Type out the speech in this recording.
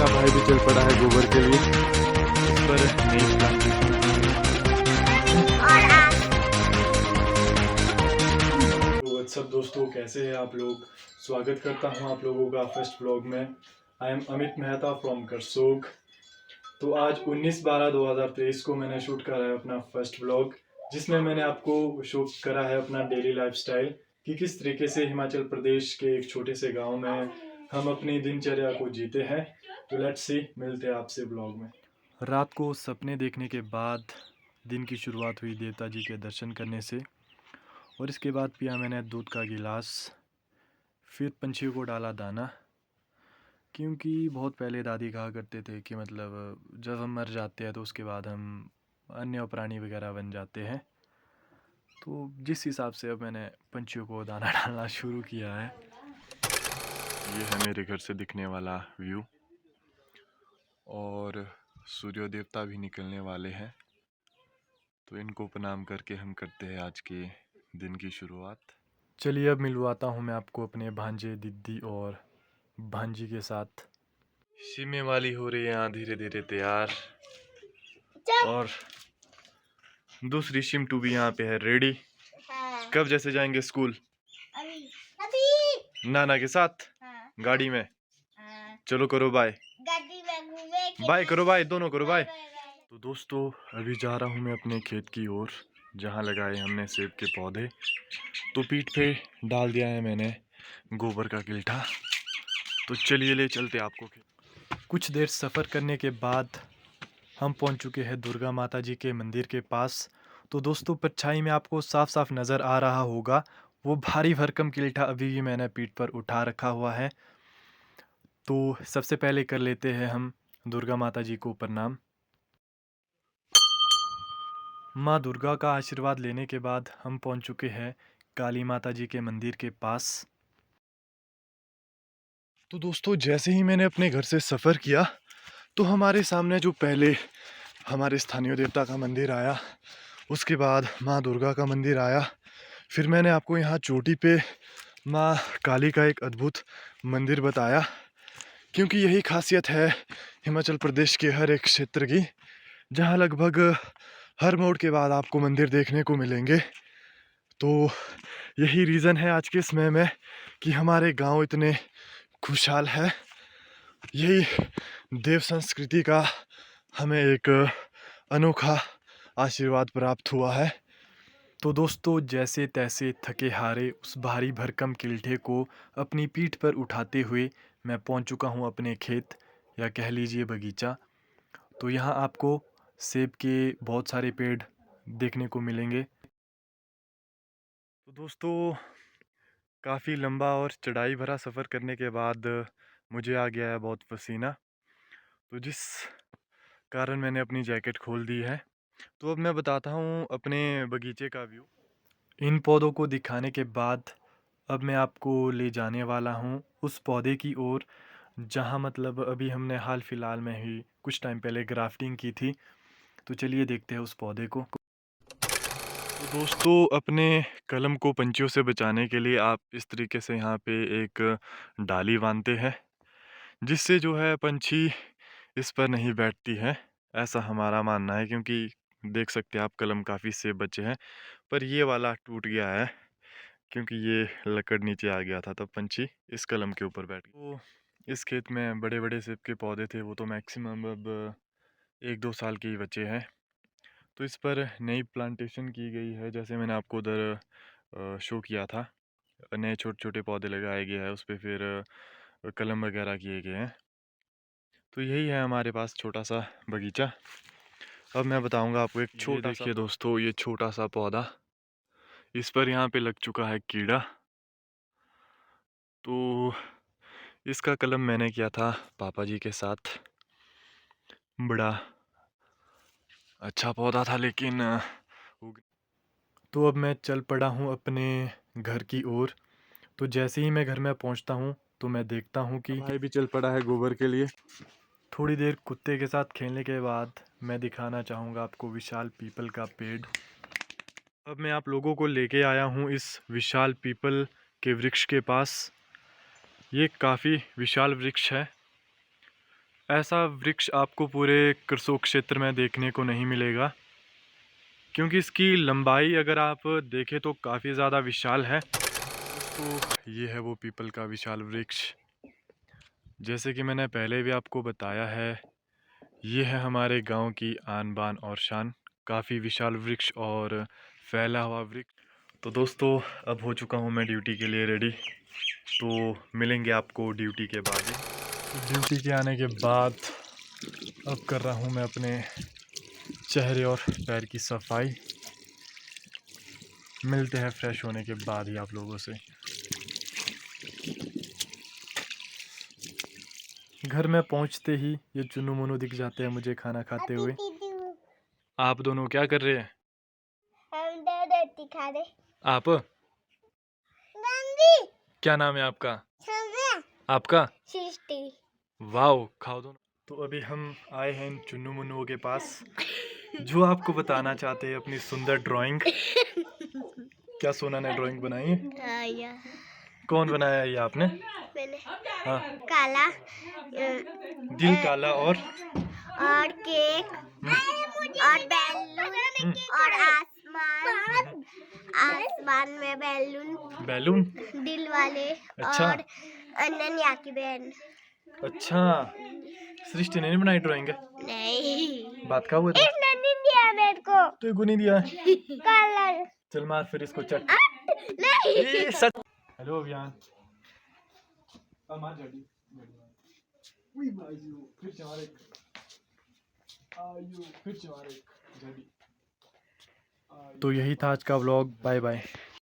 का भाई भी चल पड़ा है गोबर के लिए। इस पर नई प्लांटेशन। तो सब दोस्तों, कैसे हैं आप लोग? स्वागत करता हूं आप लोगों का फर्स्ट ब्लॉग में। I am Amit Mehta from Karsog. तो आज 19/12/2023 को मैंने शूट करा है अपना फर्स्ट ब्लॉग, जिसमें मैंने आपको शो करा है अपना डेली लाइफस्टाइल कि किस तरीके से हिमाचल प्रदेश के एक छोटे से गांव में हम अपनी दिनचर्या को जीते हैं। तो लेट्स सी, मिलते हैं आपसे ब्लॉग में। रात को सपने देखने के बाद दिन की शुरुआत हुई देवता जी के दर्शन करने से, और इसके बाद पिया मैंने दूध का गिलास। फिर पंछियों को डाला दाना, क्योंकि बहुत पहले दादी कहा करते थे कि मतलब जब हम मर जाते हैं तो उसके बाद हम अन्य प्राणी वगैरह बन जाते हैं। तो जिस हिसाब से अब मैंने पंछियों को दाना डालना शुरू किया है। ये है मेरे घर से दिखने वाला व्यू, और सूर्य देवता भी निकलने वाले हैं, तो इनको प्रणाम करके हम करते हैं आज के दिन की शुरुआत। चलिए अब मिलवाता हूँ मैं आपको अपने भांजे दीदी और भांजी के साथ। शिमे वाली हो रही है यहाँ धीरे धीरे तैयार, और दूसरी शिमटू भी यहाँ पे है रेडी। कब जैसे जाएंगे स्कूल? अभी नाना के साथ। गाड़ी में। चलो करो बाय। बाय करो, बाय दोनों करो बाय। तो दोस्तों, अभी जा रहा हूँ मैं अपने खेत की ओर, जहाँ लगाए हमने सेब के पौधे। तो पीठ पे डाल दिया है मैंने गोबर का गिल्ठा। तो चलिए ले चलते आपको खेत। कुछ देर सफ़र करने के बाद हम पहुंच चुके हैं दुर्गा माता जी के मंदिर के पास। तो दोस्तों, परछाई में आपको साफ साफ नज़र आ रहा होगा वो भारी भरकम गिल्ठा अभी भी मैंने पीठ पर उठा रखा हुआ है। तो सबसे पहले कर लेते हैं हम दुर्गा माता जी को प्रणाम। माँ दुर्गा का आशीर्वाद लेने के बाद हम पहुंच चुके हैं काली माता जी के मंदिर के पास। तो दोस्तों, जैसे ही मैंने अपने घर से सफ़र किया तो हमारे सामने जो पहले हमारे स्थानीय देवता का मंदिर आया, उसके बाद माँ दुर्गा का मंदिर आया। फिर मैंने आपको यहाँ चोटी पे माँ काली का एक अद्भुत मंदिर बताया, क्योंकि यही खासियत है हिमाचल प्रदेश के हर एक क्षेत्र की, जहाँ लगभग हर मोड़ के बाद आपको मंदिर देखने को मिलेंगे। तो यही रीज़न है आज के समय में कि हमारे गांव इतने खुशहाल है। यही देव संस्कृति का हमें एक अनोखा आशीर्वाद प्राप्त हुआ है। तो दोस्तों, जैसे तैसे थके हारे उस भारी भरकम किल्ठे को अपनी पीठ पर उठाते हुए मैं पहुंच चुका हूं अपने खेत, या कह लीजिए बगीचा। तो यहाँ आपको सेब के बहुत सारे पेड़ देखने को मिलेंगे। तो दोस्तों, काफ़ी लंबा और चढ़ाई भरा सफ़र करने के बाद मुझे आ गया है बहुत पसीना, तो जिस कारण मैंने अपनी जैकेट खोल दी है। तो अब मैं बताता हूँ अपने बगीचे का व्यू। इन पौधों को दिखाने के बाद अब मैं आपको ले जाने वाला हूँ उस पौधे की ओर, जहाँ मतलब अभी हमने हाल फिलहाल में ही कुछ टाइम पहले ग्राफ्टिंग की थी। तो चलिए देखते हैं उस पौधे को। तो दोस्तों, अपने कलम को पंछियों से बचाने के लिए आप इस तरीके से यहाँ पे एक डाली बांधते हैं, जिससे जो है पंछी इस पर नहीं बैठती है, ऐसा हमारा मानना है। क्योंकि देख सकते हैं आप, कलम काफ़ी सेब बचे हैं, पर ये वाला टूट गया है क्योंकि ये लकड़ नीचे आ गया था, तब पंछी इस कलम के ऊपर बैठ गए। तो इस खेत में बड़े बड़े सेब के पौधे थे, वो तो मैक्सिमम अब 1-2 साल के ही बचे हैं। तो इस पर नई प्लांटेशन की गई है, जैसे मैंने आपको उधर शो किया था। नए छोटे छोटे पौधे लगाए गए हैं उस पर, फिर कलम वगैरह किए गए हैं। तो यही है हमारे पास छोटा सा बगीचा। अब मैं बताऊंगा आपको एक छोटा, देखिए दोस्तों, ये छोटा सा पौधा, इस पर यहाँ पे लग चुका है कीड़ा। तो इसका कलम मैंने किया था पापा जी के साथ। बड़ा अच्छा पौधा था, लेकिन तो अब मैं चल पड़ा हूँ अपने घर की ओर। तो जैसे ही मैं घर में पहुँचता हूँ तो मैं देखता हूँ कि भाई भी चल पड़ा है गोबर के लिए। थोड़ी देर कुत्ते के साथ खेलने के बाद मैं दिखाना चाहूँगा आपको विशाल पीपल का पेड़। अब मैं आप लोगों को लेके आया हूँ इस विशाल पीपल के वृक्ष के पास। ये काफ़ी विशाल वृक्ष है। ऐसा वृक्ष आपको पूरे करसोग क्षेत्र में देखने को नहीं मिलेगा, क्योंकि इसकी लंबाई अगर आप देखें तो काफ़ी ज़्यादा विशाल है। तो ये है वो पीपल का विशाल वृक्ष। जैसे कि मैंने पहले भी आपको बताया है, ये है हमारे गांव की आन बान और शान, काफ़ी विशाल वृक्ष और फैला हुआ वृक्ष। तो दोस्तों, अब हो चुका हूँ मैं ड्यूटी के लिए रेडी, तो मिलेंगे आपको ड्यूटी के बाद ही। तो ड्यूटी के आने के बाद अब कर रहा हूँ मैं अपने चेहरे और पैर की सफाई। मिलते हैं फ्रेश होने के बाद ही आप लोगों से। घर में पहुंचते ही ये चुन्नू मुन्नू दिख जाते हैं मुझे खाना खाते हुए। आप दोनों क्या कर रहे हैं? हम रोटी खा रहे। आप क्या नाम है आपका? आपका? सृष्टि। वाओ, खाओ दोनों। तो अभी हम आए हैं इन चुन्नू मुन्नुओं के पास, जो आपको बताना चाहते हैं अपनी सुंदर ड्राइंग। क्या सोना ने ड्राइंग बनाई है? कौन बनाया है ये आपने? मैंने। हाँ। काला दिल काला और केक और बैलून और आसमान। आसमान में बैलून। बैलून दिल वाले। अच्छा। और अनन्या की बहन। अच्छा, सृष्टि ने नहीं बनाई ड्राइंग? नहीं, बात का हुआ था? इसने नहीं दिया मेरे को। तो को नहीं दिया? कलर। चल मार फिर इसको चट। नहीं। सच। हेलो अभियान। मार जल्दी। फिर से मार एक। फिर से मार एक जल्दी। तो यही था आज का व्लॉग। Bye bye.